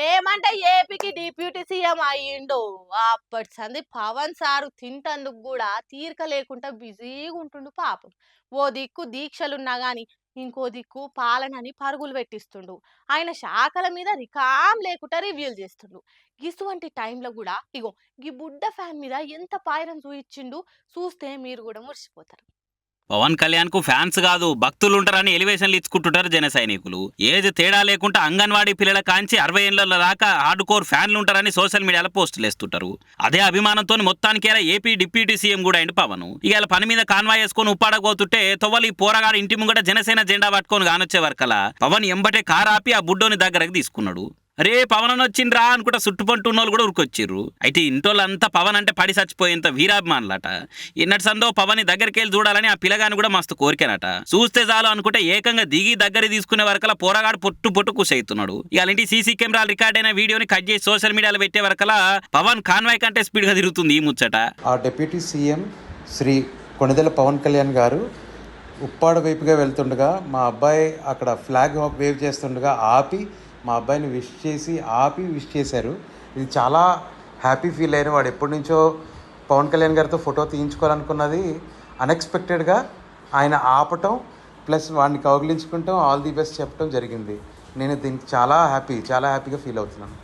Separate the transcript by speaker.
Speaker 1: ఏమంటే ఏపీకి deputy CM అయ్యిండు. అప్పటి సంది పవన్ సారు తింటందుకు గూడా తీరిక లేకుండా బిజీగా ఉంటుండు పాపం. ఓ దిక్కు దీక్షలున్నా గాని, ఇంకో దిక్కు పాలనని పరుగులు పెట్టిస్తుండు. ఆయన శాఖల మీద రికాం లేకుండా రివ్యూలు చేస్తుండు. గిసువంటి టైంలో గూడా ఇగో గీ బుడ్డ ఫ్యాన్ మీద ఎంత పాయిరం చూయిచ్చిండు చూస్తే మీరు గూడా మురిసిపోతారు.
Speaker 2: పవన్ కళ్యాణ్ కు ఫ్యాన్స్ కాదు భక్తులు ఉంటారని ఎలివేషన్లు ఇచ్చుకుంటుంటారు జన సైనికులు. ఏది తేడా లేకుండా అంగన్వాడీ పిల్లల కాంచి 60 ఏళ్ల దాకా హార్డ్ కోర్ ఫ్యాన్లు ఉంటారని సోషల్ మీడియాలో పోస్టులు వేస్తుంటారు. అదే అభిమానంతో మొత్తానికి ఏపీ డిప్యూటీ సీఎం కూడా అయింది పవన్. ఇవాళ పని మీద కాన్వాయ్ వేసుకొని ఉప్పాడకపోతుంటే తొవ్వలి పోరగాడు ఇంటి ముంగట జనసేన జెండా పట్టుకొని కానొచ్చే వరకలా పవన్ ఎంబటే కారు ఆపి ఆ బుడ్డోని దగ్గరకు తీసుకున్నాడు. అరే పవన్ వచ్చిండ్రా అనుకుంటా చుట్టుపంటున్న వాళ్ళు కూడా ఉరికొచ్చిర్రు. అయితే ఇంటోళ్ళంతా పవన్ అంటే పడి చచ్చిపోయేంత వీరాభిమానులట. ఎన్నటి సందో పవన్ దగ్గరికి వెళ్ళి చూడాలని ఆ పిల్లగాని కూడా మస్తు కోరికనట. చూస్తే చాలు అనుకుంటే ఏకంగా దిగి దగ్గర తీసుకునే వరకలా పోరగాడు పొట్టు కుసైతున్నాడు. ఇలాంటి సీసీ కెమెరా రికార్డ్ అయిన వీడియోని కట్ చేసి సోషల్ మీడియాలో పెట్టే వరకలా పవన్ కాన్వాయ్ కంటే స్పీడ్ గా తిరుగుతుంది ఈ ముచ్చట.
Speaker 3: ఆ డిప్యూటీ సీఎం శ్రీ కొణిదెల పవన్ కళ్యాణ్ గారు ఉప్పాడ వైపుగా వెళ్తుండగా మా అబ్బాయి అక్కడ ఫ్లాగ్ వేవ్ చేస్తుండగా ఆపి మా అబ్బాయిని విష్ చేశారు. ఇది చాలా హ్యాపీ ఫీల్ అయిన వాడు ఎప్పటి నుంచో పవన్ కళ్యాణ్ గారితో ఫోటో తీయించుకోవాలనుకున్నది అన్ఎక్స్పెక్టెడ్గా ఆయన ఆపటం ప్లస్ వాడిని కౌగిలించుకుంటాం ఆల్ ది బెస్ట్ చెప్పడం జరిగింది. నేను దీనికి చాలా హ్యాపీగా ఫీల్ అవుతున్నాను.